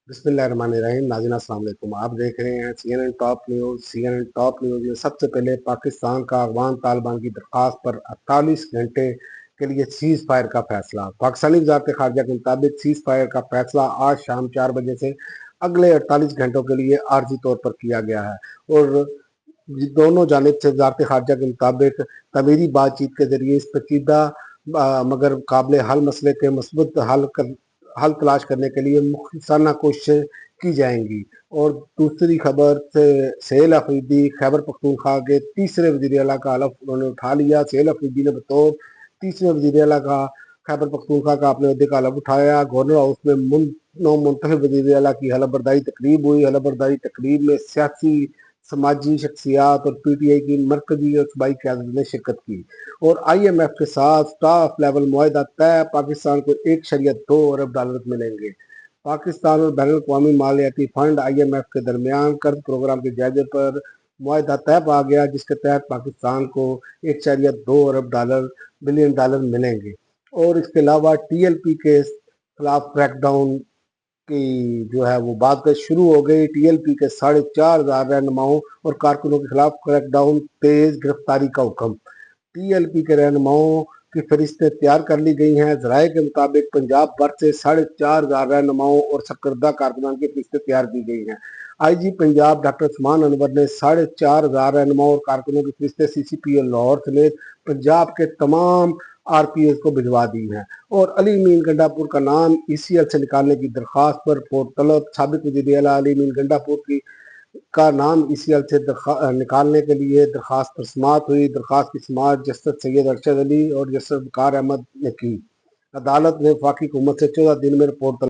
बिस्मिल्लाहिर्रहमानिर्रहीम। नाज़रीन अस्सलाम वालेकुम। आप देख रहे हैं CNN top news. CNN top news में सबसे पहले पाकिस्तान का अफगान तालिबान की दरख्वास्त पर 48 घंटे के लिए सीज़ फायर का फैसला। पाकिस्तानी वज़ारत ख़ारजा के मुताबिक सीज़ फायर का फैसला आज शाम 4 बजे से अगले 48 घंटों के लिए आर्जी तौर पर किया गया है और दोनों जानिब से वज़ारत ख़ारजा के मुताबिक तमीरी बातचीत के ज़रिए इस पेचीदा मगर काबिल हल मसले के मस्बूत हल तलाश करने के लिए मुखलिसाना कोशिशें की जाएंगी। और दूसरी खबर से सहेल अफरीदी खैबर पख्तूनख्वा के तीसरे वज़ीर आला का हलफ उन्होंने उठा लिया। सहेल अफरीदी ने बतौर तीसरे वज़ीर आला का खैबर पख्तूनख्वा का अपने अहदे का हलफ उठाया। गवर्नर हाउस में मुंतखब वज़ीर आला की हलफ बर्दारी तकरीब हुई। हलफ बर्दारी तकरीब में सियासी समाजी शख्सियात और PTI की मरकजी और सूबाई क़यादत ने शिरकत की और IMF के साथ स्टाफ लेवल मुआहदा तय। पाकिस्तान को $1.2 अरब मिलेंगे। पाकिस्तान और बैनुल अक़वामी मालियाती फंड IMF के दरमियान कर्ज प्रोग्राम के जायजे पर मुआहदा तय पा गया, जिसके तहत पाकिस्तान को $1.2 बिलियन मिलेंगे। और इसके अलावा TLP के खिलाफ क्रैकडाउन की जो है वो बात शुरू हो गई। TLP के 4,500 रहनुमाओं और कारकुनों के खिलाफ क्रैकडाउन, तेज गिरफ्तारी का हुक्म। TLP के रहनुमाओं की फहरिस्तें तैयार कर ली गई हैं। ज़राए के मुताबिक पंजाब भर से 4,500 रहनुमाओं और सरकर्दा कारकुनान की फहरिस्तें तैयार की गई हैं। IG पंजाब डॉक्टर उस्मान अनवर ने 4,500 रहनुमाओं और कारकुनों की फहरिस्तें CCPO लाहौर समेत पंजाब के तमाम RPS को भिजवा दी हैं और अली मीन गंडापुर का नाम ECL से निकालने की दरख्वास्त पर रिपोर्ट तलब। साबिक वज़ीर आला अली मीन गंडापुर का नाम ECL से निकालने के लिए दरख्वास्त पर समाअत हुई। दरख्वास्त की समाअत जस्टिस सैयद अरशद अली और जस्टिस वक़ार अहमद ने की। अदालत ने वफाकी हुकूमत से 14 दिन में रिपोर्ट